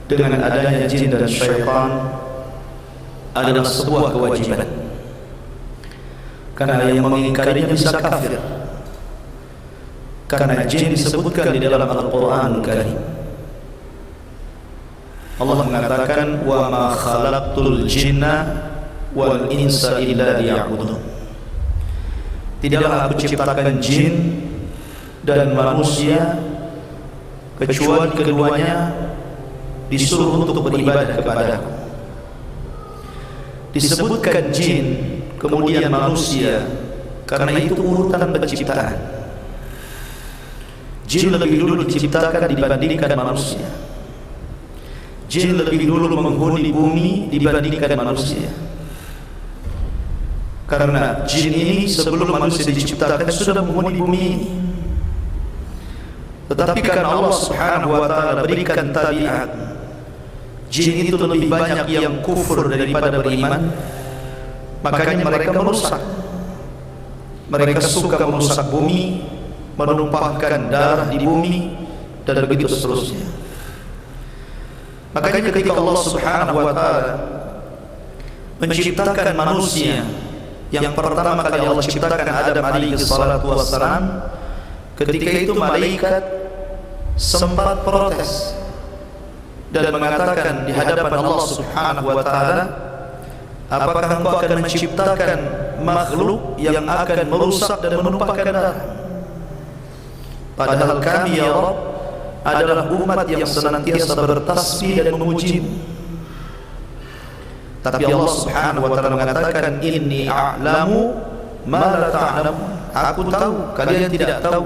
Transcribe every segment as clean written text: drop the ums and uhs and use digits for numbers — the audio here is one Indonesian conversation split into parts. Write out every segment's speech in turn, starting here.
dengan adanya jin dan syaitan adalah sebuah kewajiban, karena yang mengingkarinya bisa kafir. Karena jin disebutkan di dalam Al-Quran Karim. Allah mengatakan, wa ma khalaqtul jinna wal insa illa liya'budun. Tidaklah aku ciptakan jin dan manusia kecuali keduanya disuruh untuk beribadah kepada-Ku. Disebutkan jin kemudian manusia karena itu urutan penciptaan. Jin lebih dulu diciptakan dibandingkan manusia. Jin lebih dulu menghuni bumi dibandingkan manusia. Karena jin ini sebelum manusia diciptakan sudah menghuni bumi ini. Tetapi karena Allah Subhanahu wa taala berikan tabiat, jin itu lebih banyak yang kufur daripada beriman, makanya mereka merusak. Mereka suka merusak bumi, menumpahkan darah di bumi, dan begitu seterusnya. Makanya ketika Allah Subhanahu wa taala menciptakan manusia, yang pertama kali Allah ciptakan Adam alaihi salatu wassalam, ketika itu malaikat sempat protes dan mengatakan di hadapan Allah Subhanahu wa taala, apakah engkau akan menciptakan makhluk yang akan merusak dan menumpahkan darah? Padahal kami ya Rabb adalah umat yang senantiasa bertasbih dan memuji-Mu. Tapi Allah Subhanahu wa taala mengatakan, inni a'lamu ma la ta'lamun. Aku tahu, kalian tidak tahu.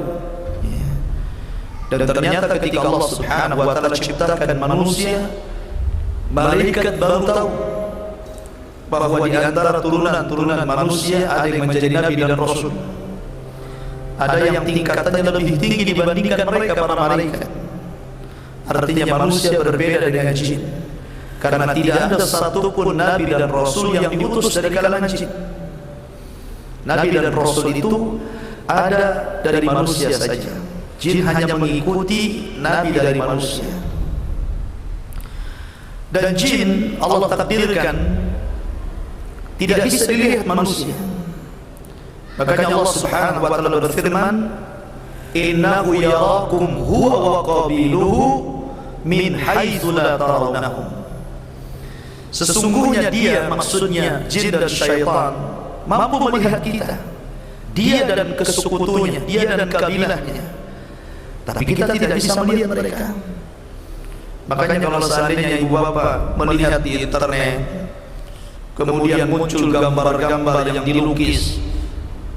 Dan ternyata ketika Allah Subhanahu wa taala ciptakan manusia, malaikat baru tahu bahwa di antara turunan manusia ada yang menjadi nabi dan rasul. Ada yang tingkatannya lebih tinggi dibandingkan mereka para malaikat. Artinya manusia berbeda dengan jin, karena tidak ada satupun nabi dan rasul yang diutus dari kalangan jin. Nabi dan rasul itu ada dari manusia saja. Jin hanya mengikuti nabi dari manusia. Dan jin Allah takdirkan tidak bisa dilihat manusia. Makanya Allah Subhanahu wa taala berfirman, innahu yarakum huwa wa qabiluhu min haitsu la tarawnahum. Sesungguhnya dia, maksudnya jin dan syaitan, mampu melihat kita, dia dan kesekutunya, dia dan kabilahnya, tapi kita tidak bisa melihat mereka. Makanya kalau seandainya ibu bapak melihat di internet, kemudian muncul gambar-gambar yang dilukis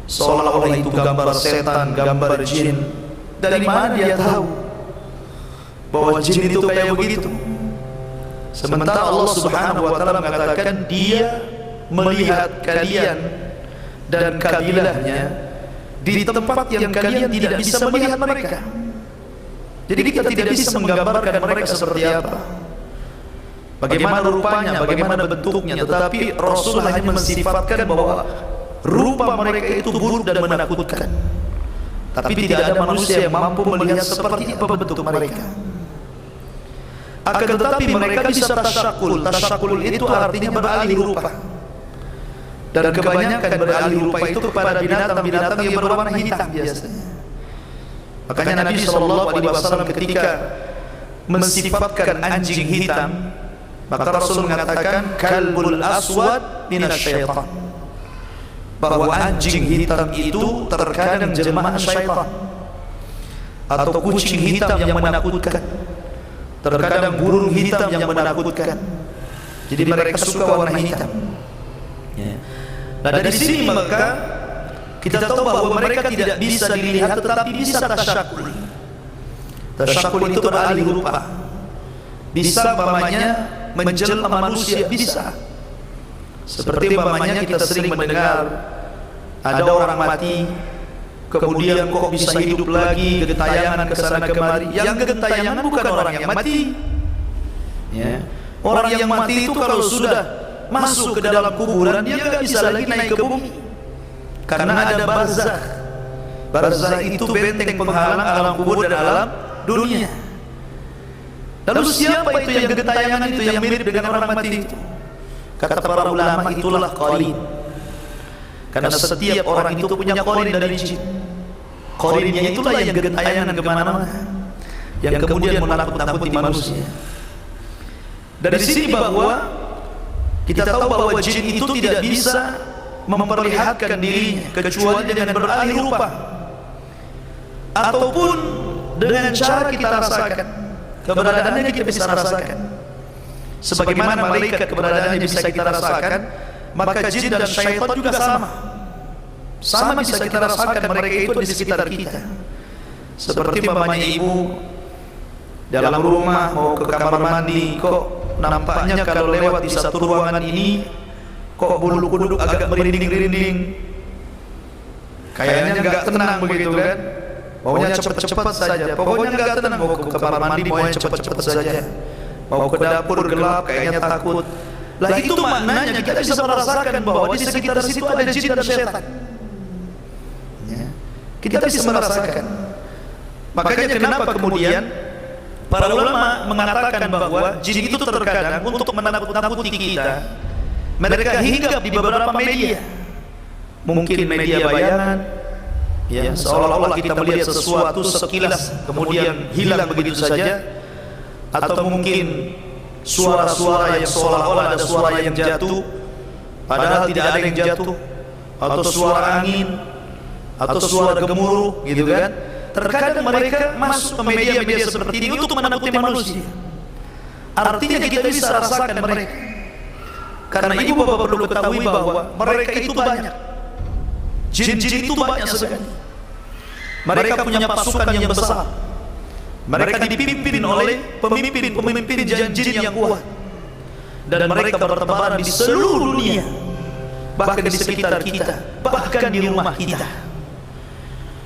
seolah-olah itu gambar setan, gambar jin, dari mana dia tahu bahwa jin itu kayak begitu? Sementara Allah Subhanahu wa taala mengatakan dia melihat kalian dan kabilahnya di tempat yang kalian tidak bisa melihat mereka. Jadi kita tidak bisa menggambarkan mereka seperti apa, bagaimana rupanya, bagaimana bentuknya, tetapi Rasul hanya mensifatkan bahwa rupa mereka itu buruk dan menakutkan. Tapi tidak ada manusia yang mampu melihat seperti apa bentuk mereka. Akan tetapi mereka bisa tasyakul. Tasyakul itu artinya beralih rupa. Dan kebanyakan beralih rupa itu kepada binatang-binatang yang berwarna hitam biasanya. Makanya Nabi SAW ketika mensifatkan anjing hitam, maka Rasul mengatakan kalbul aswad minasyaitan, bahwa anjing hitam itu terkadang jelmaan syaitan, atau kucing hitam yang menakutkan, terkadang burung hitam yang menakutkan. Jadi mereka suka warna hitam. Nah dari sini maka kita tahu bahwa mereka tidak bisa dilihat tetapi bisa tasyakul. Tasyakul itu beralih rupa. Bisa umpamanya menjelma manusia, bisa. Seperti umpamanya kita sering mendengar ada orang mati, kemudian kok bisa hidup lagi, gentayangan ke sana kemari. Yang gentayangan bukan orang yang mati. Ya. Orang yang mati itu kalau sudah masuk ke dalam kuburan, dia nggak bisa lagi naik ke bumi, karena ada barzakh. Barzakh itu benteng penghalang alam kubur dan alam dunia. Lalu siapa itu yang gentayangan itu yang mirip dengan orang mati itu? Kata para ulama, itulah qarin. Karena setiap orang itu punya qarin dari jin. Qarinnya itulah yang gentayangan kemana-mana, yang kemudian menakut-nakuti manusia. Dari sini bahwa kita tahu bahwa jin itu tidak bisa memperlihatkan dirinya kecuali dengan beralih rupa, ataupun dengan cara kita rasakan. Keberadaannya kita bisa rasakan. Sebagaimana malaikat keberadaannya bisa kita rasakan, maka jin dan syaitan juga sama bisa kita rasakan. Mereka itu di sekitar kita. Seperti mamanya ibu dalam rumah mau ke kamar mandi, kok nampaknya kalau lewat di satu ruangan ini kok bulu kuduk agak merinding-rinding, kayaknya nggak tenang begitu kan, maunya cepat-cepat saja. Pokoknya nggak tenang, mau ke kamar mandi maunya cepat-cepat saja, mau ke dapur gelap kayaknya takut. Lah itu maknanya kita bisa merasakan bahwa di sekitar situ ada jin dan syaitan. Kita bisa merasakan. Makanya kenapa kemudian para ulama mengatakan bahwa jin itu terkadang untuk menakut-nakuti kita, mereka hinggap di beberapa media. Mungkin media bayangan, ya, seolah-olah kita melihat sesuatu sekilas kemudian hilang begitu saja, atau mungkin suara-suara yang seolah-olah ada suara yang jatuh padahal tidak ada yang jatuh, atau suara angin, atau suara gemuruh gitu kan. Terkadang mereka masuk ke media-media seperti ini untuk menakuti manusia. Artinya kita bisa rasakan mereka. Karena ibu bapak perlu ketahui bahwa mereka itu banyak. Jin-jin itu banyak sekali. Mereka punya pasukan yang besar. Mereka dipimpin oleh pemimpin jin yang kuat. Dan mereka bertebaran di seluruh dunia, bahkan di sekitar kita, bahkan di rumah kita.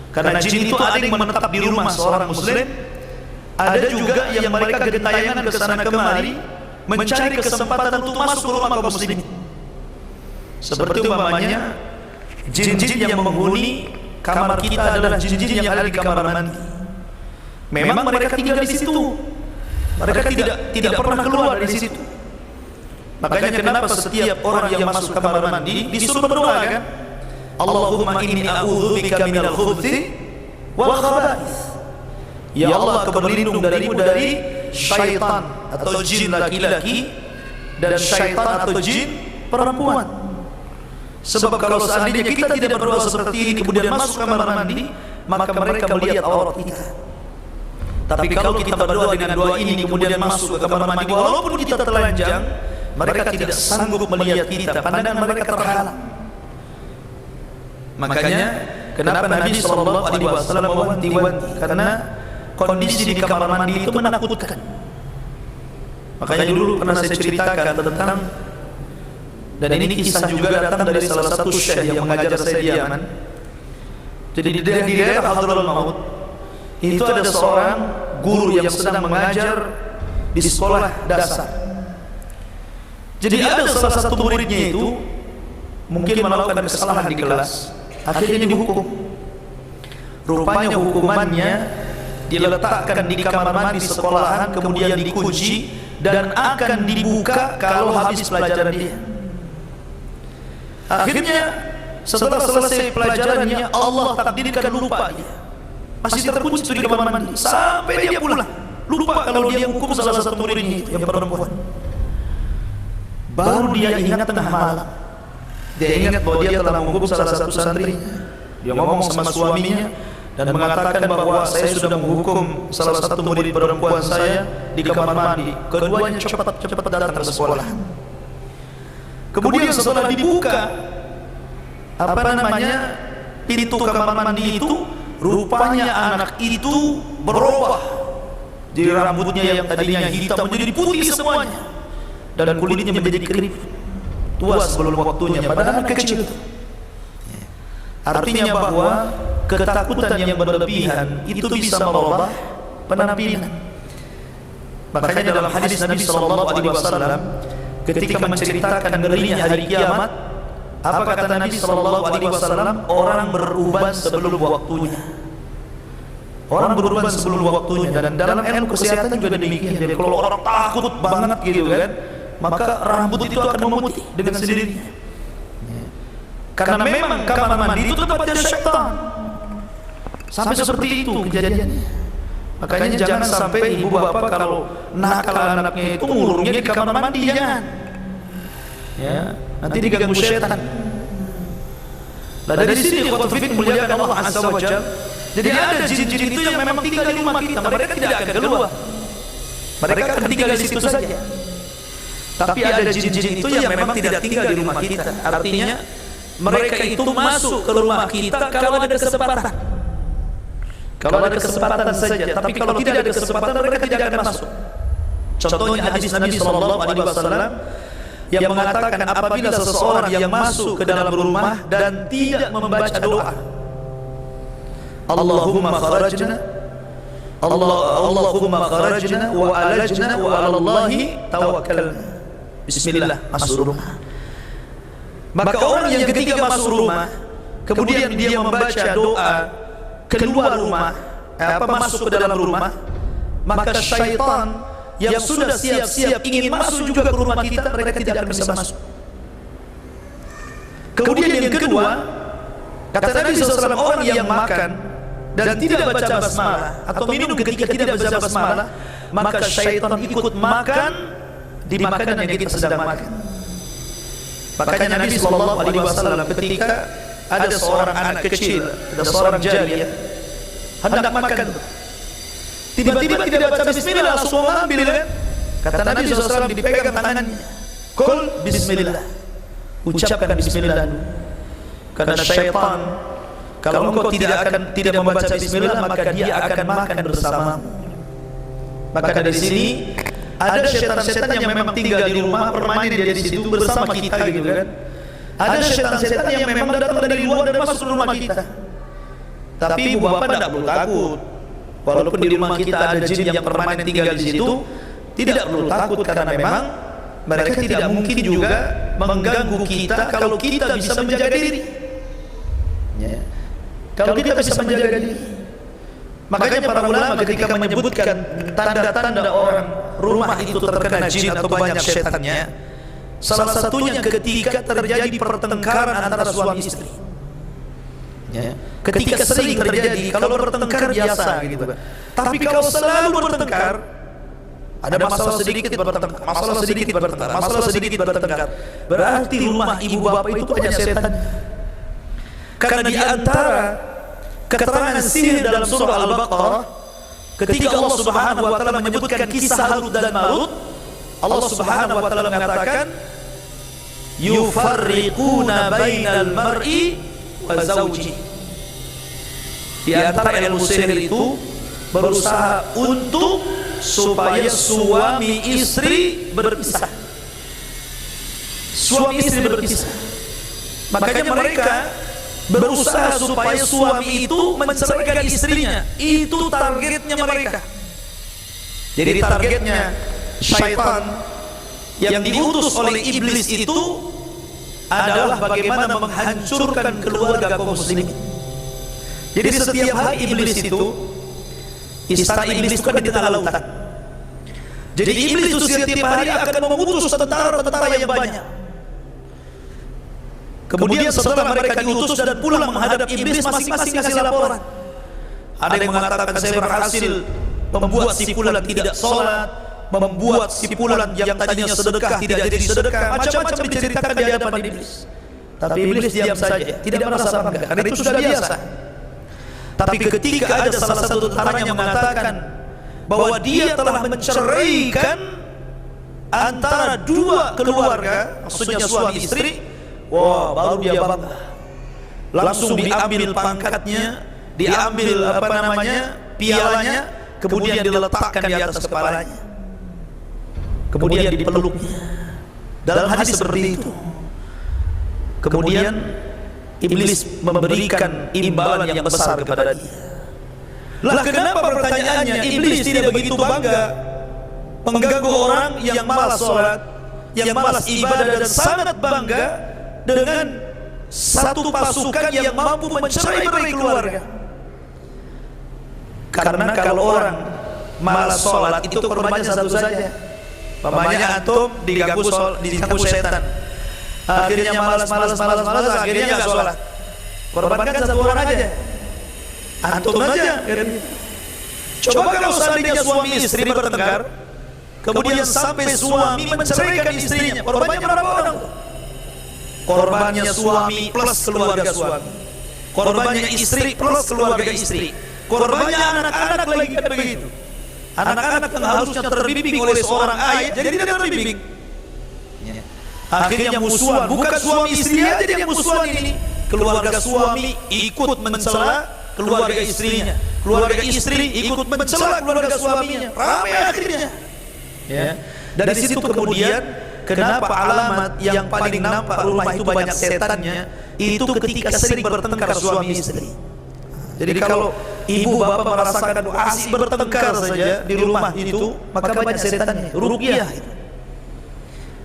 Karena jin itu ada yang menetap di rumah seorang muslim, ada juga yang mereka gentayangan ke sana kemari mencari kesempatan untuk masuk ke rumah kaum muslimin. Seperti umpamanya jin-jin yang menghuni kamar kita adalah jin-jin yang ada di kamar mandi. Memang mereka tinggal di situ, mereka tidak pernah keluar dari situ. Makanya kenapa setiap orang yang masuk kamar mandi disuruh berdoa kan? Allahumma inni a'udzubika minal khubuthi wal khaba'ith. Ya Allah, aku berlindung darimu dari syaitan atau jin laki-laki dan syaitan atau jin perempuan. Sebab kalau seandainya kita tidak berdoa seperti ini kemudian masuk kamar mandi, maka mereka melihat aurat kita. Tapi kalau kita berdoa dengan doa ini kemudian masuk ke kamar mandi, walaupun kita telanjang, mereka tidak sanggup melihat kita, pandangan mereka terhalang. Makanya kenapa Nabi SAW mewanti-wanti, karena kondisi di kamar mandi itu menakutkan. Makanya dulu pernah saya ceritakan tentang, dan ini kisah juga datang dari salah satu syekh yang mengajar saya di Yaman. Jadi di daerah Hadraul Maut itu ada seorang guru yang sedang mengajar di sekolah dasar. Jadi ada salah satu muridnya itu mungkin melakukan kesalahan di kelas, akhirnya dihukum. Rupanya hukumannya diletakkan di kamar mandi sekolahan, kemudian dikunci dan akan dibuka kalau habis pelajaran dia. Akhirnya setelah selesai pelajarannya, Allah takdirkan lupa dia, masih terkunci di kamar mandi sampai dia pulang. Lupa kalau dia hukum salah satu muridnya itu yang perempuan. Baru dia ingat tengah malam, dia ingat bahwa dia telah menghukum salah satu santrinya. Dia ngomong sama suaminya dan mengatakan bahwa saya sudah menghukum salah satu murid perempuan saya di kamar mandi. Keduanya cepat datang ke sekolah. Kemudian setelah dibuka pintu kamar mandi itu, rupanya anak itu berubah. Jadi rambutnya yang tadinya hitam menjadi putih semuanya, dan kulitnya menjadi keriput, tua sebelum waktunya, padahal anak kecil. Artinya bahwa ketakutan yang berlebihan itu bisa merubah penampilan. Makanya dalam hadis Nabi SAW ketika menceritakan ngerinya hari kiamat, apa kata Nabi SAW? Orang beruban sebelum waktunya. Orang berkorban sebelum waktunya, dan dalam ilmu kesehatan juga demikian. Jadi kalau orang takut banget gitu kan, maka rambut itu akan memutih dengan sendirinya. Karena memang kamar mandi itu tempatnya syaitan. Sampai seperti itu kejadiannya. Makanya jangan sampai ibu bapak kalau nakal anaknya itu ngurungnya di kamar mandi, jangan. Ya, nanti diganggu syaitan. Nah, dari sini ikhwatul fiddin muliakan Allah Azza wa Jalla. Jadi ada jin-jin itu yang memang tinggal di rumah kita, mereka tidak akan keluar. Mereka akan tinggal di situ saja. Tapi ada jin-jin itu yang memang tidak tinggal di rumah kita. Artinya mereka itu masuk ke rumah kita kalau ada kesempatan. Kalau ada kesempatan saja. Tapi kalau tidak ada kesempatan, mereka tidak akan masuk. Contohnya hadis Nabi sallallahu alaihi wasallam yang mengatakan apabila seseorang yang masuk ke dalam rumah dan tidak membaca doa, Allahumma kharajna Allahumma kharajna wa alajna wa 'ala Allahi tawakkalna. Bismillah, masuk rumah. Maka orang yang ketika masuk rumah kemudian dia membaca doa keluar rumah, masuk ke dalam rumah, maka syaitan yang sudah siap-siap ingin masuk juga ke rumah kita, mereka tidak akan bisa masuk. Kemudian yang kedua, kata Nabi SAW, orang yang makan dan tidak baca basmalah atau minum ketika tidak baca basmalah, maka syaitan ikut makan di makanan yang kita sedang makan. Makanya Nabi SAW ketika ada seorang anak kecil, ada seorang jariyah hendak makan, tiba-tiba tidak baca bismillah langsung mengambil kan? Kata Nabi SAW, dipegang tangannya, kul bismillah, ucapkan bismillah. Karena syaitan kalau engkau tidak membaca bismillah, maka dia akan makan bersamamu. Maka dari sini ada setan-setan yang memang tinggal di rumah, permanen dia di situ bersama kita gitu kan. Ada setan-setan yang memang datang dari luar dan masuk rumah kita. Tapi ibu bapak tidak perlu takut. Walaupun di rumah kita ada jin yang permanen tinggal di situ, tidak perlu takut karena memang mereka tidak mungkin juga mengganggu kita kalau kita bisa menjaga diri. Ya. Kalau kita bisa menjaga diri. Makanya para ulama ketika menyebutkan tanda-tanda orang rumah itu terkena jin atau banyak setannya, salah satunya ketika terjadi pertengkaran antara suami istri. Ya. Ketika sering terjadi, kalau bertengkar biasa gitu. Tapi kalau selalu bertengkar, ada masalah sedikit bertengkar, masalah sedikit bertengkar, berarti rumah ibu bapak itu banyak setan. Karena di antara keterangan sihir dalam surah Al-Baqarah, ketika Allah Subhanahu wa taala menyebutkan kisah Harut dan Marut, Allah Subhanahu wa taala mengatakan yufarriquna bainal mar'i wa zawji. Di antara ilmu sihir itu berusaha untuk supaya suami istri berpisah. Suami istri berpisah. Makanya mereka berusaha supaya suami itu menceraikan istrinya. Itu targetnya mereka. Jadi targetnya syaitan yang diutus oleh iblis itu adalah bagaimana menghancurkan keluarga kaum muslimin. Jadi setiap hari iblis itu, istana iblis itu kan di tengah lautan. Jadi iblis itu setiap hari akan mengutus tentara-tentara yang banyak. Kemudian setelah mereka diutus dan pulang menghadap iblis, masing-masing kasih laporan. Ada yang mengatakan saya berhasil membuat si fulan tidak sholat, membuat si fulan yang tadinya sedekah tidak jadi sedekah, macam-macam diceritakan di hadapan iblis. Tapi iblis diam saja, tidak merasa bangga, karena itu sudah biasa. Tapi ketika ada salah satu tentaranya yang mengatakan bahwa dia telah menceraikan antara dua keluarga, maksudnya suami istri, wah, baru dia bangga. Langsung diambil pangkatnya, diambil pialanya, kemudian diletakkan di atas kepalanya, kemudian dipeluknya. Dalam hadis seperti itu. Kemudian iblis memberikan imbalan yang besar kepada dia. Lah kenapa pertanyaannya iblis tidak begitu bangga mengganggu orang yang malas sholat, yang malas ibadah, dan sangat bangga dengan satu pasukan yang mampu mencerai-berai keluarga? Karena kalau orang malas sholat itu korbannya satu saja. Pamannya antum diganggu setan, akhirnya malas, akhirnya nggak sholat. Korbankan satu orang aja, antum aja. Coba kalau seandainya suami istri bertengkar, kemudian sampai suami menceraikan istrinya, korbannya berapa orang? Korbannya suami plus keluarga suami, korbannya istri plus keluarga istri, korbannya anak-anak lagi kan begitu. Anak-anak yang harusnya terbimbing oleh seorang ayah jadi tidak terbimbing. Akhirnya musuhan, bukan suami istri aja yang musuhan ini. Keluarga suami ikut mencela keluarga istrinya, keluarga istri ikut mencela keluarga suaminya, ramai akhirnya. Ya. Dari situ kemudian kenapa alamat yang paling nampak rumah itu banyak setannya itu ketika sering bertengkar suami istri. Jadi kalau ibu bapak merasakan asik bertengkar saja di rumah itu, maka banyak setannya. Ruqyah itu.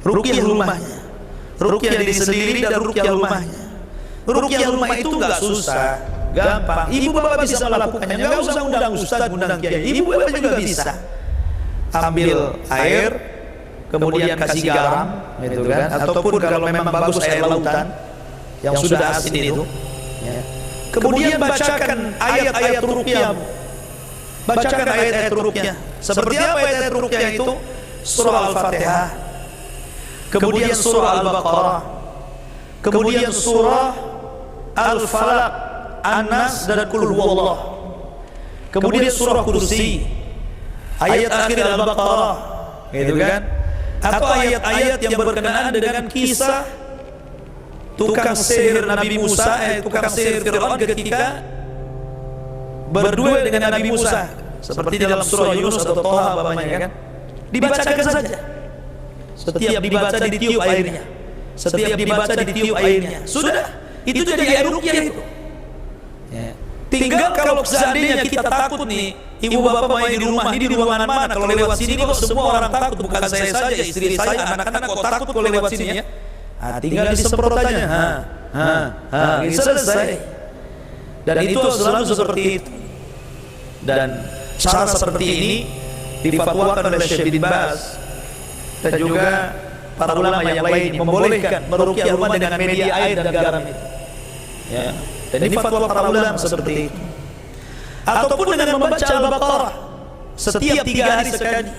Ruqyah rumahnya. Ruqyah diri sendiri dan ruqyah rumahnya. Ruqyah rumah itu enggak susah, gampang. Ibu bapak bisa melakukannya. Enggak usah undang ustaz, undang kiai. Ibu bapak juga bisa. Ambil air, kemudian kasih garam, gitu kan? Ataupun kalau memang bagus air lautan yang sudah asin itu, ya. Kemudian bacakan ayat-ayat ruqyah. Bacakan ayat-ayat ruqyah. Seperti apa ayat-ayat ruqyah itu? Surah Al-Fatihah, kemudian surah Al-Baqarah, kemudian surah Al-Falaq, An-Nas dan Qul Huwallah, kemudian surah Kursi, ayat akhir Al-Baqarah, gitu kan? Atau ayat-ayat yang berkenaan dengan kisah tukang sihir Nabi Musa, tukang sihir Fir'aun ketika berdua dengan Nabi Musa, seperti dalam surah Yunus atau Toha bapaknya kan, dibacakan saja. Setiap dibaca ditiup airnya, setiap dibaca ditiup airnya. Sudah, itu jadi air ruqyah itu. Ya. Tinggal kalau seandainya kita takut nih, ibu bapak main di rumah, ini di ruangan mana? Kalau lewat sini kok semua orang takut, bukan saya saja, istri saya, anak-anak kok takut kalau lewat sini ya. Tinggal disemprot aja, selesai. Dan itu selalu seperti itu. Dan cara seperti ini difatwakan oleh Syekh bin Baz dan juga para ulama yang lain membolehkan meruqyah rumah dengan media air dan garam itu. Ya. Dan ini fatwa para ulama seperti itu. Ataupun dengan membaca Al-Baqarah setiap 3 hari sekali.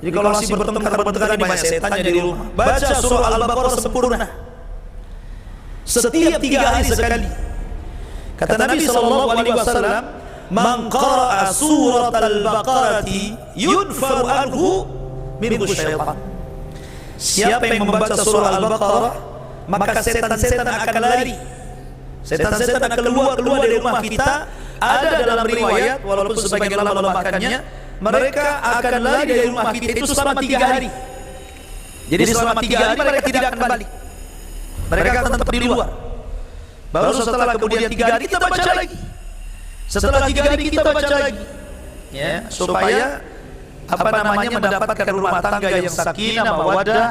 Jadi kalau masih bertengkar ini banyak setannya di rumah, baca surah Al-Baqarah sempurna setiap 3 hari sekali. Kata Nabi SAW, man qara'a surat al-Baqarati yunfaru anhu minhu syaitan. Siapa yang membaca surah Al-Baqarah, maka setan-setan akan lari. Setan-setan akan keluar dari rumah kita. Ada dalam riwayat, walaupun sebagian ulama melemahkannya, mereka akan lari dari rumah kita itu selama 3 hari. Jadi selama 3 hari mereka tidak akan balik. Mereka akan tetap di luar. Baru setelah kemudian 3 hari kita baca lagi. Setelah 3 hari kita baca lagi, ya, supaya mendapatkan rumah tangga yang sakinah, mawaddah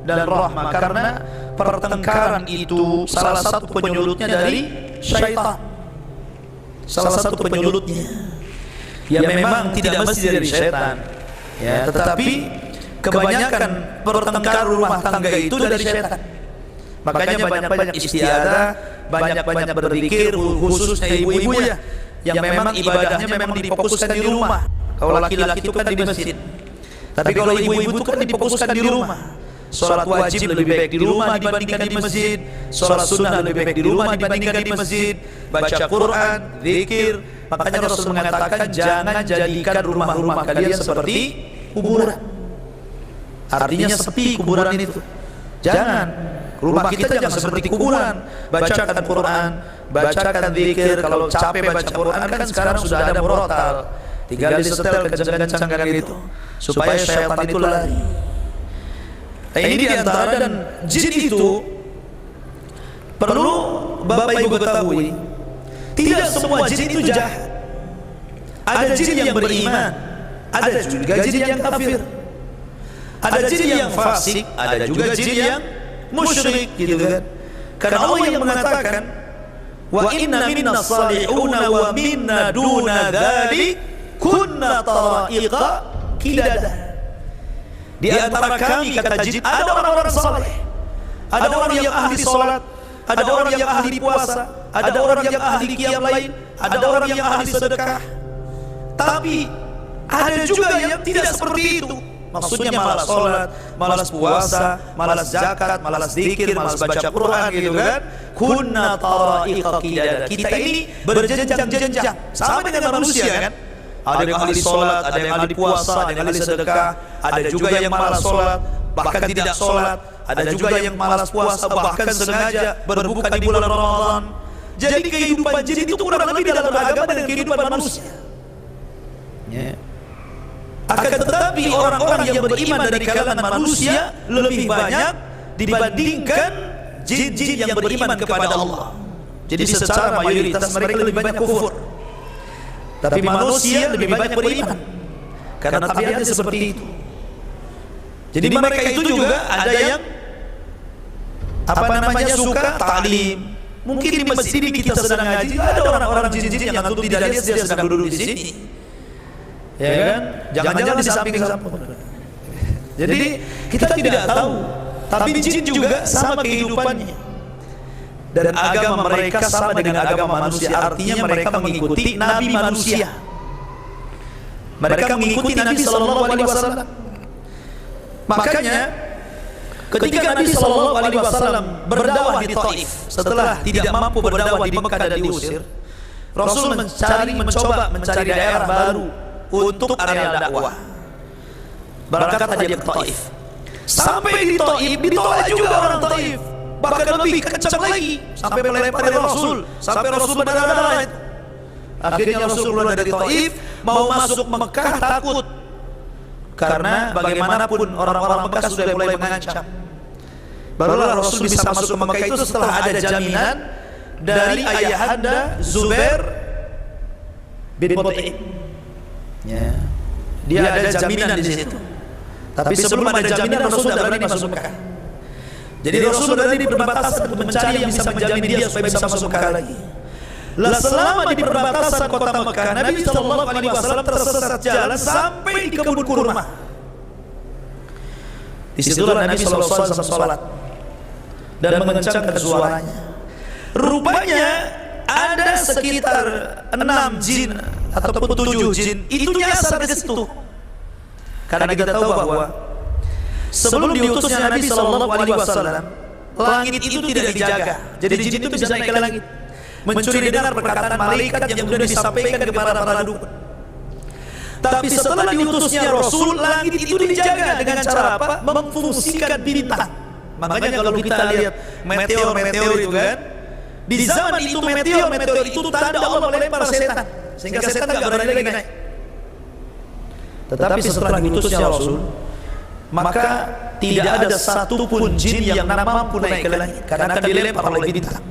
dan rahmah. Karena pertengkaran itu salah satu penyulutnya dari syaitan. Salah satu penyulutnya. Ya memang tidak mesti dari syaitan, ya, tetapi kebanyakan pertengkaran rumah tangga itu dari syaitan. Makanya banyak-banyak istiadah, banyak-banyak berzikir, khususnya ibu-ibu ya, yang memang ibadahnya memang difokuskan di rumah. Kalau laki-laki itu kan di masjid, tapi kalau ibu-ibu itu kan difokuskan di rumah. Sholat wajib lebih baik di rumah dibandingkan di masjid. Sholat sunnah lebih baik di rumah dibandingkan di masjid. Baca Quran, zikir. Makanya Rasul mengatakan jangan jadikan rumah-rumah kalian seperti kuburan. Artinya sepi kuburan itu. Jangan. Rumah kita jangan seperti kuburan. Bacakan Quran, bacakan zikir. Kalau capek baca Quran kan sekarang sudah ada murotal. Tinggal disetel kencang-kencang gitu supaya syaitan itu lari. Ini diantara, dan jin itu perlu Bapak Ibu ketahui, tidak semua jin itu jahat. Ada jin yang beriman, ada juga jin yang kafir. Ada jin yang fasik, ada juga jin yang musyrik, gitu kan. Karena Allah yang mengatakan wa inna minna salihuna wa minna duna dzalik kunna tara'iqa qidada. Di antara kami, kata jin, ada orang-orang saleh, ada orang yang ahli salat, ada orang yang ahli puasa, ada orang yang ahli qiyam lail, ada orang yang ahli sedekah. Tapi ada juga yang tidak seperti itu. Maksudnya malas salat, malas puasa, malas zakat, malas zikir, malas baca Quran gitu kan. Kunna tara'iqa qidada. Kita ini berjenjang-jenjang sama dengan manusia kan. Ada yang ahli salat, ada yang ahli puasa, ada yang ahli sedekah, ada juga yang malas salat, bahkan tidak salat, ada juga yang malas puasa, bahkan sengaja berbuka di bulan Ramadan. Jadi kehidupan jin itu kurang lebih dalam agama dengan kehidupan manusia. Akan tetapi orang-orang yang beriman dari kalangan manusia lebih banyak dibandingkan jin-jin yang beriman kepada Allah. Jadi secara mayoritas mereka lebih banyak kufur, tapi manusia lebih banyak beriman karena tabiatnya seperti itu. Jadi mereka itu juga ada yang suka ta'lim. Mungkin di masjid ini kita sedang ngaji, ada orang-orang jin-jin yang antum tidak lihat dia sedang duduk di sini. Ya kan? Jangan-jangan di samping-samping. Jadi kita tidak tahu. Tapi jin juga sama kehidupannya. Dan agama mereka sama dengan agama manusia. Artinya mereka mengikuti Nabi manusia. Mereka mengikuti Nabi Sallallahu Alaihi Wasallam. Makanya ketika Nabi Sallallahu Alaihi Wasallam berdakwah di Taif, setelah tidak mampu berdakwah di Mekah dan diusir, Rasul mencoba mencari daerah baru untuk area dakwah. Berangkat saja ke Taif. Sampai di Taif, ditolak juga orang Taif. Bahkan lebih kencang lagi, sampai melempari Rasul, sampai Rasul berdarah. Akhirnya Rasul keluar dari Taif, mau masuk Mekah takut. Karena bagaimanapun orang-orang Mekah sudah mulai mengancam. Barulah Rasul bisa masuk ke Mekah itu setelah ada jaminan dari ayahanda Zubair bin Mut'im. Ya. Dia ada jaminan di situ. Tapi sebelum ada jaminan Rasul tidak berani masuk Mekah. Jadi Rasul berada di perbatasan untuk mencari yang bisa menjamin dia supaya bisa masuk Mekah lagi. Lah selama di perbatasan kota Mekah, Nabi Sallallahu Alaihi Wasallam tersesat jalan sampai di kebun kurma. Di situlah Nabi Sallallahu Alaihi Wasallam sholat dan mengencangkan suaranya. Rupanya ada sekitar 6 jin ataupun 7 jin itu nyasar ke situ. Karena kita tahu bahwa sebelum diutusnya Nabi Sallallahu Alaihi Wasallam, langit itu tidak dijaga. Jadi jin itu bisa naik ke langit, mencuri dengar perkataan malaikat yang sudah disampaikan kepada para dukun. Tapi setelah diutusnya Rasul, langit itu dijaga dengan cara apa? Memfungsikan bintang. Makanya kalau kita lihat meteor-meteor itu kan, di zaman itu meteor itu tanda Allah melempar setan, sehingga setan tidak berani lagi naik. Tetapi setelah diutusnya Rasul, maka tidak ada satupun jin yang mampu naik ke langit karena akan dilempar oleh bintang.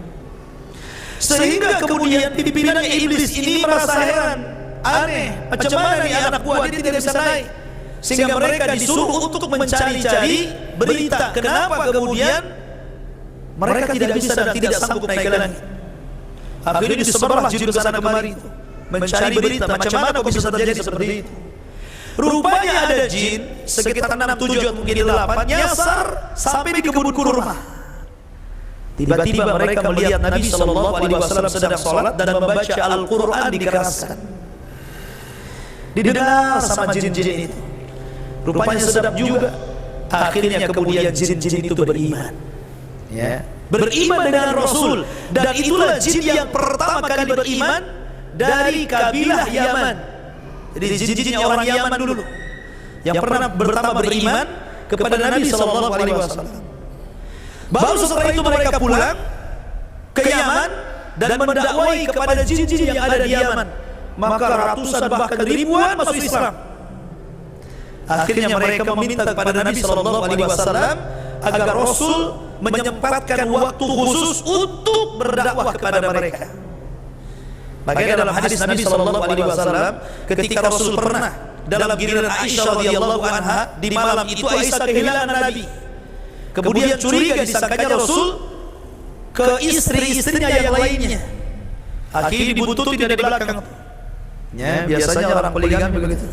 Sehingga kemudian pimpinannya iblis ini merasa heran, aneh, macam mana nih anak buah dia tidak bisa naik. Sehingga mereka disuruh untuk mencari-cari berita kenapa kemudian mereka tidak bisa dan tidak sanggup naik ke langit. Akhirnya disebarlah jin ke sana kemari itu, mencari berita macam mana kok bisa terjadi seperti itu. Rupanya ada jin sekitar 6, 7 atau mungkin 8 nyasar sampai di kebun kurma. Tiba-tiba mereka melihat Nabi Sallallahu Alaihi Wasallam sedang sholat dan membaca Al-Quran dikeraskan. Didengar sama jin-jin itu. Rupanya sedap juga. Akhirnya kemudian jin-jin itu beriman. Ya, beriman dengan Rasul. Dan itulah jin yang pertama kali beriman dari kabilah Yaman. Jadi jin-jinnya orang Yaman dulu yang pernah pertama beriman kepada Nabi Sallallahu Alaihi Wasallam. Baru setelah itu mereka pulang ke Yaman dan mendakwai kepada jin-jin yang ada di Yaman. Maka ratusan bahkan ribuan masuk Islam. Akhirnya mereka meminta kepada Nabi Sallallahu Alaihi Wasallam agar Rasul menyempatkan waktu khusus untuk berdakwah kepada mereka. Bagaimana dalam hadis Nabi Sallallahu Alaihi Wasallam ketika Rasul pernah dalam giliran Aisyah radhiyallahu anha, di malam itu Aisyah kehilangan Nabi. Kemudian curiga disangkanya Rasul ke istri-istrinya yang lainnya. akhirnya dibuntuti dari belakang. Ya, biasanya orang poligami begitu.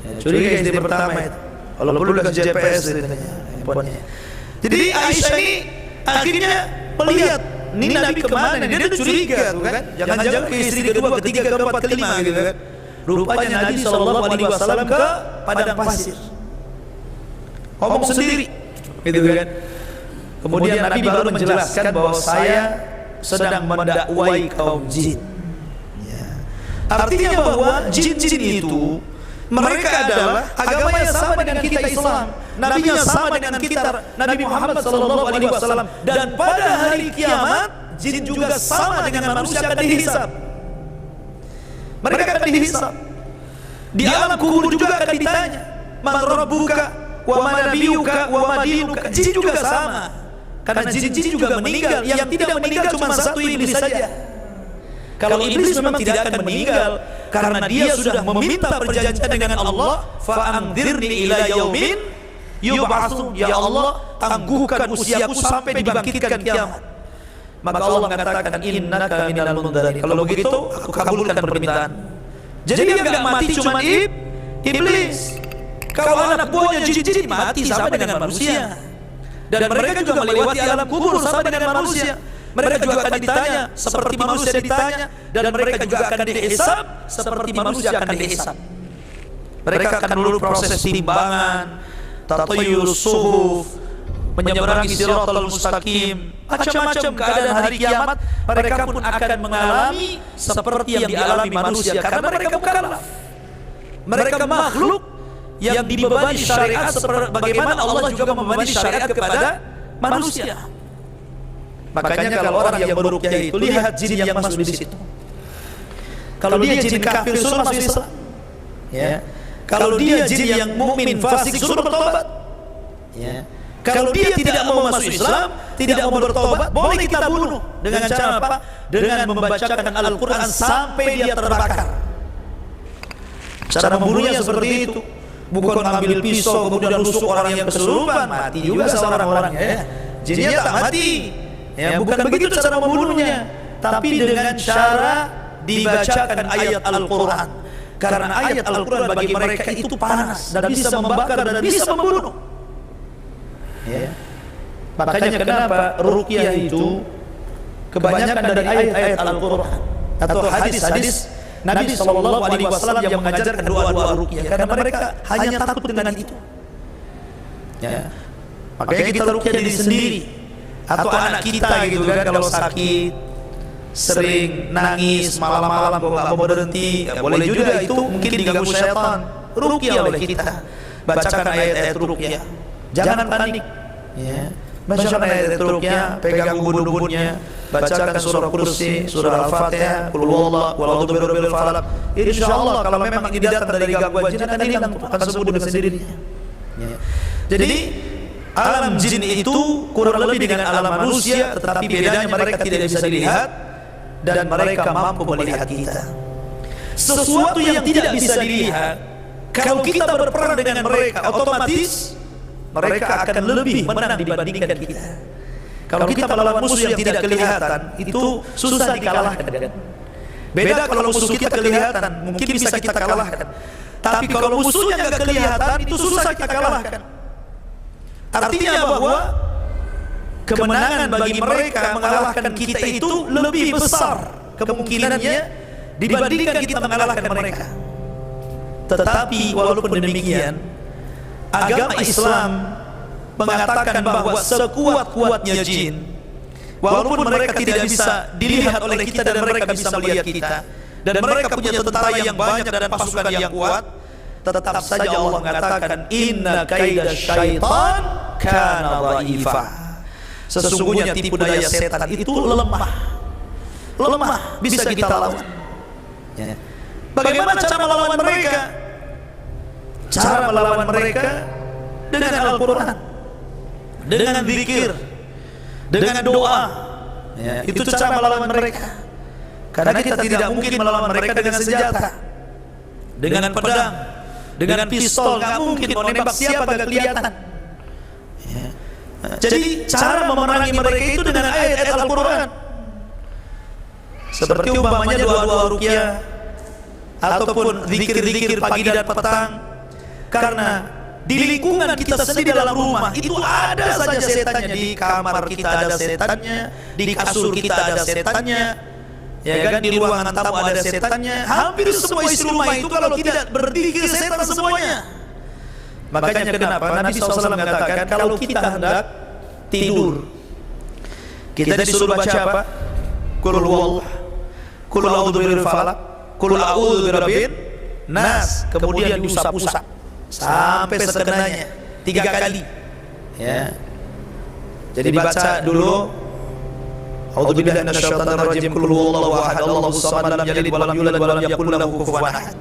Ya, curiga istri pertama itu. Kalau perlu kasih GPS handphonenya. Jadi Aisyah ini akhirnya melihat, ini Nabi kemana nih? Dia curiga tuh kan. Jangan-jangan ke istri kedua, ketiga, keempat, kelima gitu kan. Rupanya Nabi SAW ke padang pasir. Ngomong sendiri gitu kan. Kemudian Nabi baru menjelaskan bahwa saya sedang mendakwai kaum jin. Ya. Artinya bahwa jin-jin itu mereka adalah agama yang sama dengan kita Islam, nabinya sama dengan kita Nabi Muhammad SAW, dan pada hari kiamat jin juga sama dengan manusia akan dihisab. Mereka akan dihisab. Di alam kubur juga akan ditanya, man rabbuka wa ma nabiyuka wa ma dinuka. Jin juga sama. Karena jin-jin juga meninggal. Yang tidak meninggal cuma satu, iblis saja. Kalau iblis memang tidak akan meninggal, karena dia sudah meminta perjanjian dengan Allah, fa'andzirni ila yaumin yub'atsun. Ya Allah, tangguhkan usiaku sampai dibangkitkan kiamat. Maka Allah mengatakan, innaka minal mundzirin. Kalau begitu, aku kabulkan permintaan. Jadi dia enggak mati cuma iblis. Kalau anak buahnya jin-jin mati sama dengan manusia. Dan mereka juga melewati alam kubur sama dengan manusia. Mereka juga akan ditanya seperti manusia ditanya, dan mereka juga akan dihisab seperti manusia akan dihisab. Mereka akan melalui proses timbangan, tatayyurus suhuf, menyeberangi siratal mustaqim, macam-macam keadaan hari kiamat. Mereka pun akan mengalami seperti yang dialami manusia, karena mereka mukallaf. Mereka makhluk yang dibebani syariat seperti bagaimana Allah juga membebani syariat kepada manusia. Makanya kalau orang yang beruqyah itu lihat jin yang masuk di situ. Kalau dia jin kafir suruh masuk Islam. Ya. Kalau dia jin yang mukmin fasik suruh bertobat. Ya. Kalau dia tidak mau masuk Islam, tidak mau bertobat, boleh kita bunuh. Dengan cara apa? Dengan membacakan Al-Quran sampai dia terbakar. Cara membunuhnya seperti itu. Bukan ambil pisau kemudian nusuk orang yang kesurupan, mati juga seorang orangnya ya. Jinnya tak mati. Ya, bukan begitu cara membunuhnya, tapi dengan cara dibacakan ayat Al-Quran. Karena ayat Al-Quran bagi mereka itu panas dan bisa membakar dan bisa membunuh. Ya. Makanya kenapa ruqyah itu kebanyakan dari ayat-ayat Al-Quran atau hadis-hadis Nabi SAW yang mengajarkan doa-doa ruqyah, karena mereka hanya takut dengan itu. Ya. Makanya kita ruqyah diri sendiri atau anak kita gitu kan, kalau sakit sering nangis malam-malam kok nggak mau berhenti, ya boleh juga itu mungkin diganggu syaitan. Ruqyah oleh kita, bacakan ayat-ayat ruqyah, jangan panik. Ya. Bacakan ayat ruqyah, pegang ubun-ubunnya, bacakan surah kursi, surah Al-Fatihah, qul huwallahu, qul a'udzu birabbil falaq. Insyaallah kalau memang ini datang dari gangguan jin akan hilang, akan sembuh dengan sendirinya. Ya. Jadi alam jin itu kurang lebih dengan alam manusia, tetapi bedanya mereka tidak bisa dilihat dan mereka mampu melihat kita. Sesuatu yang tidak bisa dilihat, kalau kita berperang dengan mereka, otomatis mereka akan lebih menang dibandingkan kita. Kalau kita melawan musuh yang tidak kelihatan, itu susah dikalahkan. Beda kalau musuh kita kelihatan, mungkin bisa kita kalahkan. Tapi kalau musuhnya nggak kelihatan, itu susah kita kalahkan. Artinya bahwa kemenangan bagi mereka mengalahkan kita itu lebih besar kemungkinannya dibandingkan kita mengalahkan mereka. Tetapi walaupun demikian, agama Islam mengatakan bahwa sekuat-kuatnya jin, walaupun mereka tidak bisa dilihat oleh kita dan mereka bisa melihat kita, dan mereka punya tentara yang banyak dan pasukan yang kuat, tetap saja Allah mengatakan inna kaida syaitan kana dhaifa. Sesungguhnya tipu daya setan itu lemah, bisa kita lawan. Ya. Bagaimana cara melawan mereka? Cara melawan mereka dengan Al-Quran, dengan zikir, dengan doa. Ya, itu cara melawan mereka. Karena kita tidak mungkin melawan mereka dengan senjata, dengan pedang, dengan pistol. Nggak mungkin, mau nembak siapa nggak kelihatan. Ya. Jadi cara memerangi mereka itu dengan ayat-ayat Al-Quran. seperti umpamanya doa-doa ruqyah ataupun zikir-zikir pagi dan petang. Karena di lingkungan kita sendiri dalam rumah itu ada saja setannya. Di kamar kita ada setannya, di kasur kita ada setannya, ya kan, di ruangan tamu ada setannya. Hampir semua isi rumah itu kalau tidak berzikir setan semuanya. Makanya kenapa Nabi SAW mengatakan kalau kita hendak tidur, kita disuruh baca apa? Qul huwallah, qul a'udzu birabbil falaq, qul a'udzu birabbin nas, kemudian diusap-usap sampai sekenanya 3 kali. Ya. Jadi baca dulu a'udzubillahi minasyaitonir rajim, qul huwallahu ahad, Allahus samad, lam yalid wa lam yulad wa lam yakul lahu kufuwan ahad.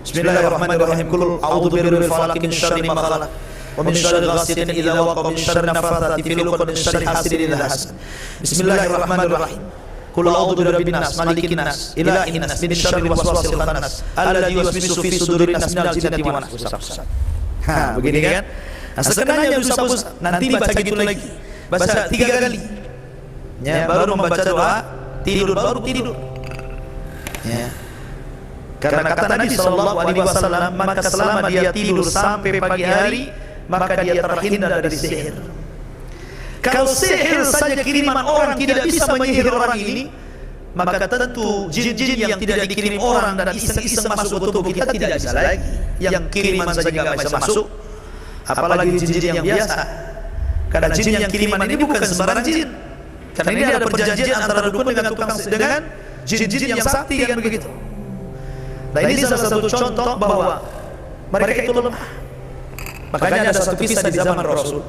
Bismillahirrahmanirrahim. Qul a'udzu birabbil falaq min syarri ma khalaq wa min syarri ghasiqin idza waqa, min syarri nafathati fil 'uqad, min syarri hasidin idza hasad. Bismillahirrahmanirrahim. Qul a'udzu birabbin nas, malikin nas, ilahin nas, min syarri waswasil khannas, alladzi yuwaswisu fi sudurin nas minal jinnati wan nas. Ha, begini kan? Nah, sekenanya usap-usap, nanti baca gitu lagi. Baca 3 kali. Ya, baru membaca doa tidur, baru tidur. Ya. Karena kata Nabi SAW, maka selama dia tidur sampai pagi hari, maka dia terhindar dari sihir. Kalau sihir saja kiriman orang tidak bisa menyihir orang ini, maka tentu jin-jin yang tidak dikirim orang dan iseng-iseng masuk ke tubuh kita tidak bisa lagi. Yang kiriman saja nggak bisa masuk, apalagi jin-jin yang biasa. Karena jin yang kiriman ini bukan sembarang jin. Karena ini ada perjanjian antara dukun dengan tukang dengan jin-jin yang sakti kan begitu. Nah, ini salah satu contoh bahwa mereka itu lemah. Makanya ada satu kisah di zaman Rasul.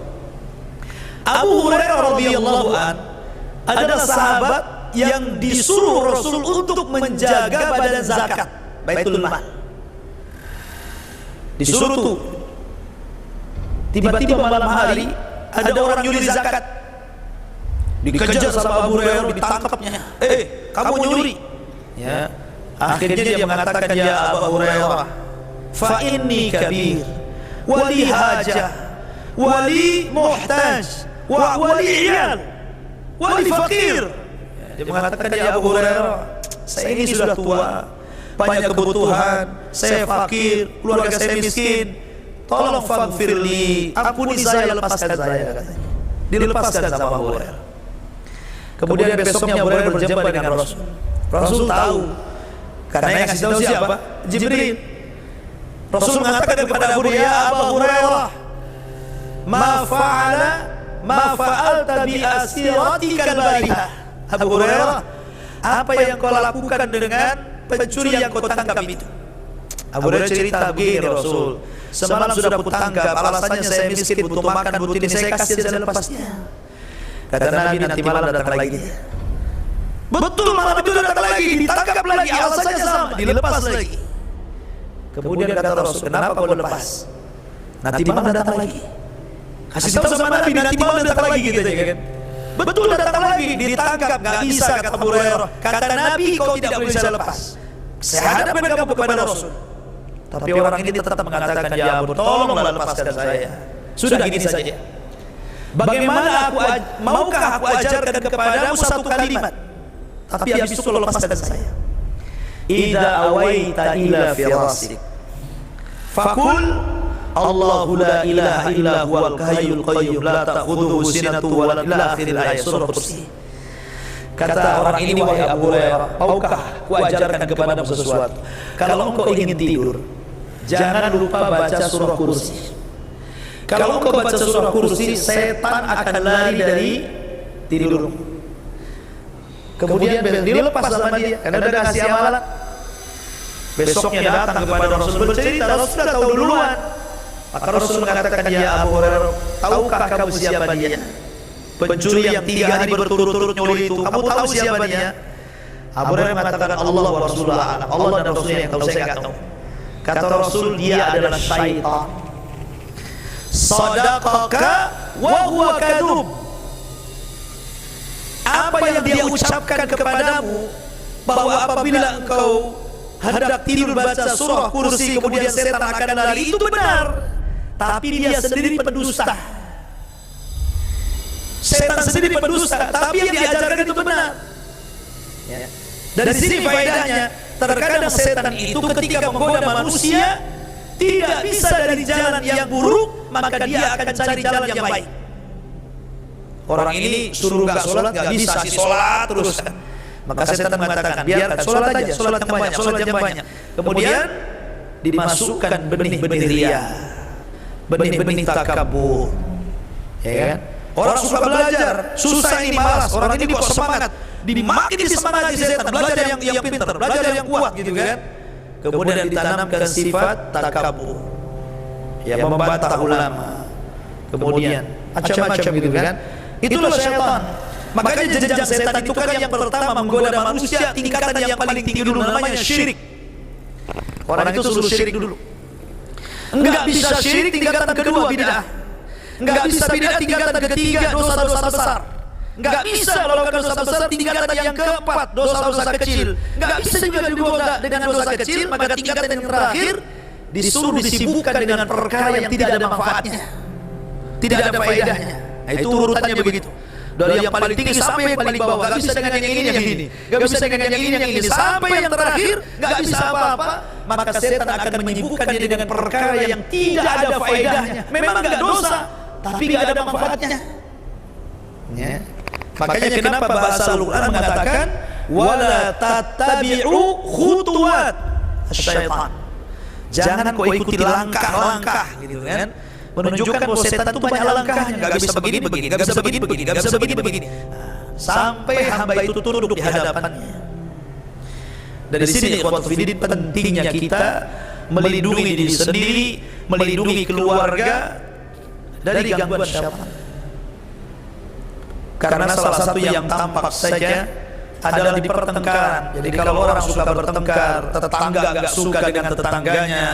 Abu Hurairah radhiyallahu an adalah sahabat yang disuruh Rasul untuk menjaga badan zakat, Baitul Mal. Disuruh tuh. Tiba-tiba malam hari ada orang nyuri zakat. Dikejar sama Abu Hurairah, ditangkapnya. Kamu nyuri. Ya. Akhirnya dia mengatakan, ya Abu Hurairah, fa inni kabir, wali hajah, wali muhtaj, wali iyal, wali fakir. Dia mengatakan, ya Abu Hurairah, saya ini sudah tua, banyak kebutuhan, saya fakir, keluarga saya miskin, tolong faghfirli, ampuni saya, lepaskan saya, katanya. Dilepaskan sama Abu Hurairah. Kemudian besoknya Abu Hurairah berjumpa dengan Rasul. Rasul tahu, karena yang kasih tahu siapa? Jibril. Rasul mengatakan kepada Abu Hurairah, ya Abu Hurairah, ma fa'alta bi asiratikal barihah. Abu Hurairah, apa yang kau lakukan dengan pencuri yang kau tangkap itu? Abu Hurairah cerita begini, Rasul, semalam sudah kutangkap, alasannya saya miskin, butuh makan, butuh ini, saya kasih, saya lepasnya. Kata Nabi, nanti malam datang lagi. Betul, malam itu datang lagi, ditangkap lagi, alasannya sama, dilepas lagi. Kemudian kata Rasul, kenapa kau lepas? Nanti malam datang lagi. Kasih tahu sama Nabi, nanti malam datang lagi gitu aja kan. Betul, datang lagi, ditangkap, nggak bisa, kata Abu Hurairah. Kata Nabi, kau tidak boleh bisa lepas. Saya hadapkan kamu kepada Rasul. Tapi orang ini tetap mengatakan, ya ampun, tolonglah lepaskan saya. Sudah gini saja. Bagaimana maukah aku ajarkan kepadamu satu kalimat? Tapi habis itu lepaskan saya. Idza awaita ila firasik, faqul Allahu la ilaha illa huwal hayyul qayyum la ta'khudhuhu sinatun wa la ila akhiril ayat surah Kursi. Kata orang ini, wahai Abu Hurairah, maukah ku ajarkan kepadamu sesuatu? Kalau engkau ingin tidur, jangan lupa baca surah Kursi. Kalau engkau baca surah Kursi, setan akan lari dari tidurmu. Kemudian dilepas sama dia, karena udah kasih amalan. Besoknya datang kepada Rasul bercerita, Rasul sudah tahu duluan. Maka Rasul mengatakan, ya Abu Hurairah, tahukah kamu siapa dia? Pencuri yang 3 hari berturut-turut nyuri itu, kamu tahu siapa dia? Abu Hurairah mengatakan, Allah wa Rasulullah, Allah dan Rasulnya yang tahu, saya nggak tahu. Kata Rasul, dia adalah syaitan. Sadaqaka wa huwa kadhub. Apa yang dia ucapkan kepadamu, bahwa apabila engkau hendak tidur baca surah Kursi kemudian setan akan lari, itu benar. Tapi dia sendiri pendusta. Setan sendiri pendusta, tapi yang diajarkan itu benar. Ya. Dari sini faedahnya, terkadang setan itu ketika menggoda manusia tidak bisa dari jalan yang buruk, maka dia akan cari jalan yang baik. Orang ini suruh nggak sholat, nggak bisa sih sholat terus. Maka setan mengatakan, biarkan sholat aja, sholat yang banyak, sholat yang banyak. Kemudian dimasukkan benih-benih ria, benih-benih takabur, ya kan? Orang suka belajar, susah ini, malas. Orang ini kok semangat, dimakin disemangati setan, belajar yang pintar, belajar yang kuat gitu kan. Kemudian ditanamkan sifat takabur, ya, membantah ulama. Kemudian macam-macam gitu kan. Itulah syaitan. Makanya jenjang setan itu kan yang pertama menggoda manusia, tingkatan yang paling tinggi dulu namanya syirik. Orang itu suruh syirik dulu. Enggak bisa syirik, tingkatan kedua bid'ah. Enggak bisa bid'ah, tingkatan ketiga dosa-dosa besar. Enggak bisa melakukan dosa besar, tingkatan yang keempat dosa-dosa kecil. Enggak bisa juga dengan dosa kecil, maka tingkatan yang terakhir disuruh disibukkan dengan perkara yang tidak ada manfaatnya, tidak ada faedahnya. Nah, itu urutannya begitu. Dari yang paling tinggi sampai yang paling bawah, enggak bisa dengan yang ini, enggak bisa dengan yang ini, sampai yang terakhir enggak bisa apa-apa. Maka setan akan menyibukkan dia dengan perkara yang tidak ada faedahnya. Memang enggak dosa, tapi enggak ada manfaatnya. Ya. Makanya kenapa bahasa Al-Quran mengatakan wala tattabi'u khutuwat syaitan. Jangan kau ikuti langkah-langkah gitu kan. Menunjukkan bahwa setan itu banyak langkahnya, enggak bisa begini, enggak bisa begini, enggak bisa begini. Sampai hamba itu tunduk di hadapannya. Dari sini ikhwatul fiddin pentingnya kita melindungi diri sendiri, melindungi keluarga dari gangguan syaitan. Karena salah satu yang tampak saja adalah di pertengkaran. Jadi kalau orang suka bertengkar, tetangga agak suka dengan tetangganya,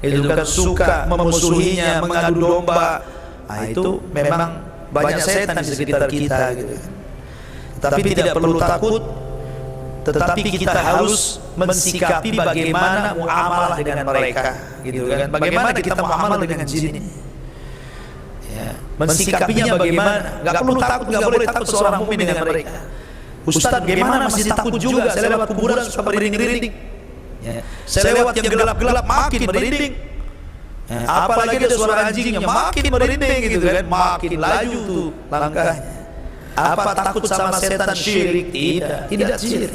itu kan suka memusuhinya, mengadu domba. Nah, itu memang banyak setan di sekitar kita gitu. Tapi tidak perlu takut, tetapi kita harus mensikapi bagaimana muamalah dengan mereka gitu kan. Bagaimana kita muamalah dengan jin ini. Ya, mensikapinya bagaimana? Gak perlu takut, gak boleh takut seorang mukmin dengan mereka. Ustaz, bagaimana masih takut juga? Saya lewat kuburan suka merinding-merinding. Ya. Saya lewat yang gelap-gelap makin merinding. Ya. Apalagi ada suara anjingnya makin merinding gitu kan, makin laju tuh langkahnya. Apa takut sama setan syirik? Tidak syirik.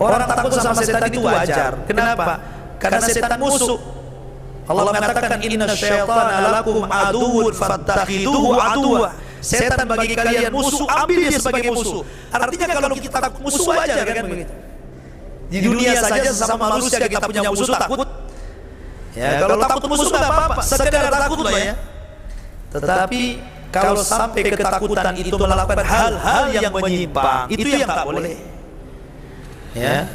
Orang takut sama setan itu wajar. Kenapa? Karena setan musuh. Allah mengatakan inna syaitana lakum aduwwun fattakhiduhu aduwwa. Setan bagi kalian musuh, ambil dia sebagai musuh. Artinya kalau kita takut musuh wajar kan begitu. Di dunia saja sesama manusia kita punya musuh takut. Ya, kalau takut musuh enggak apa-apa, sekedar takut lah ya. Tetapi kalau sampai ketakutan itu melakukan hal-hal yang menyimpang, itu yang tak boleh. Ya.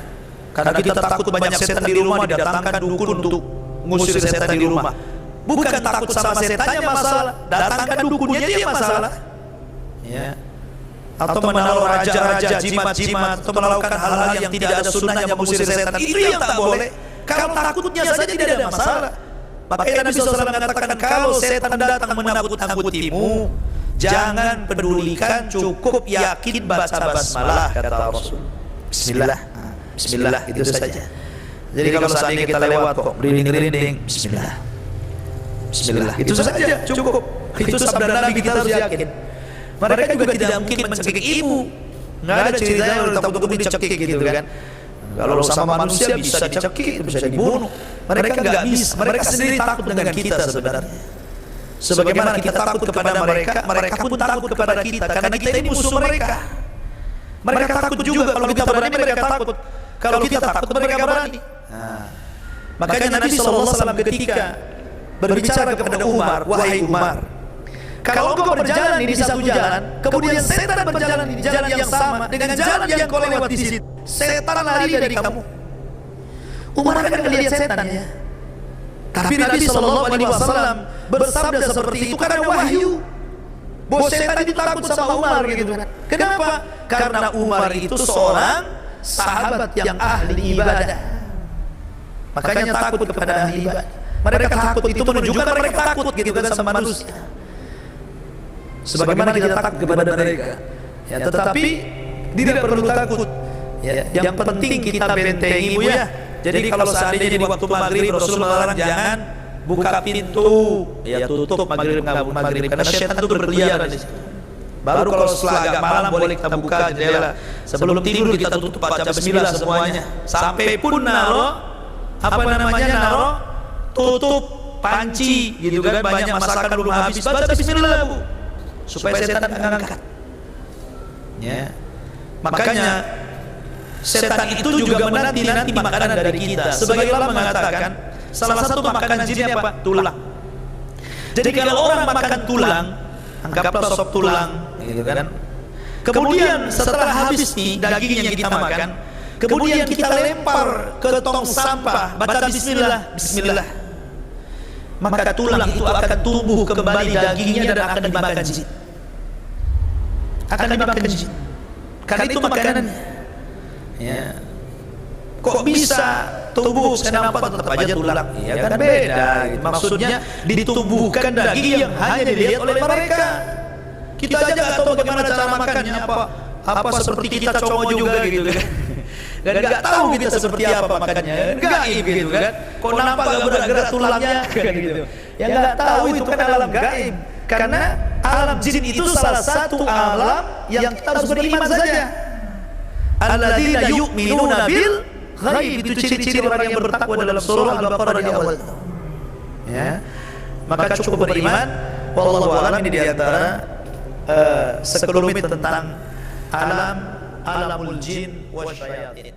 Karena kita takut banyak setan di rumah, didatangkan dukun untuk ngusir setan di rumah. Bukan takut sama setannya masalah, datangkan dukunnya dia masalah. Ya. Atau menaruh raja-raja, jimat-jimat, atau melakukan hal-hal yang tidak ada sunnahnya mengusir setan, itu yang tak boleh. Kalau takutnya saja tidak ada masalah. Makanya Nabi SAW mengatakan kalau setan datang menakut-nakutimu, jangan pedulikan, cukup yakin baca basmalah, kata Rasul. Bismillah, Bismillah, itu saja. Jadi kalau seandainya kita lewat kok merinding-merinding, Bismillah, Bismillah, itu saja cukup. Itu sabda Nabi, kita harus yakin. Mereka juga tidak mungkin mencekik ibu. Nggak ada ceritanya orang takut dicekik gitu kan. Kalau sama manusia bisa dicekik, bisa dibunuh. Mereka nggak bisa. Mereka sendiri takut dengan kita sebenarnya. Sebagaimana kita takut kepada mereka, mereka pun takut kepada kita. Karena kita ini musuh mereka. Mereka takut juga. Kalau kita berani, mereka takut. Kalau kita takut, mereka berani. Nah, makanya Nabi SAW ketika berbicara kepada Umar, wahai Umar, kalau engkau berjalan di satu jalan, kemudian setan berjalan di jalan yang sama dengan jalan yang kau lewati di situ, setan lari dari kamu. Umar kan melihat setan ya. Tapi Nabi SAW bersabda seperti itu karena wahyu bahwa setan itu takut sama Umar gitu kan. Kenapa? Karena Umar itu seorang sahabat yang ahli ibadah. Makanya takut kepada ahli ibadah. Mereka takut itu menunjukkan mereka takut gitu kan sama manusia. Sebagaimana kita takut kepada mereka. Ya, tetapi tidak perlu takut. Ya, yang penting kita bentengi Bu ya. Jadi kalau seandainya di waktu maghrib Rasulullah melarang jangan buka pintu, ya tutup maghrib karena setan itu berkeliaran di situ. Baru kalau setelah agak malam boleh kita buka jendela. Sebelum tidur kita tutup baca bismillah semuanya. Sampai pun naro tutup panci gitu kan, banyak masakan belum habis, baca bismillah Bu, supaya setan ngangkat. Ya. Makanya setan itu juga menanti makanan dari kita. Sebagai ulama mengatakan salah satu makanan jin apa? Tulang. Jadi kalau orang makan tulang, anggaplah sop tulang, gitu kan. Kemudian setelah habis nih daging yang kita makan, kemudian kita lempar ke tong sampah, baca bismillah, bismillah. Maka tulang itu akan tumbuh kembali dagingnya dan akan dimakan jin. Akan dimakan jin. Karena itu makanannya. Ya. Kok bisa tumbuh kenapa tetap aja tulang? Ya kan beda gitu. Maksudnya ditumbuhkan daging yang hanya dilihat oleh mereka. Kita aja nggak tahu bagaimana cara makannya, apa seperti kita congo juga gitu kan. Dan nggak tahu kita seperti apa makannya, gaib gitu kan. Kok nampak gak gerak-gerak tulangnya kan gitu. Ya nggak tahu, itu kan alam gaib. Karena alam jin itu salah satu alam yang kita harus beriman saja. Alladzina yu'minuna bil ghaib, itu ciri-ciri orang yang bertakwa dalam surah Al-Baqarah di awal. Ya. Maka cukup beriman. Wallahu a'lam, ini di antara sekelumit tentang alamul jin wasyayatin.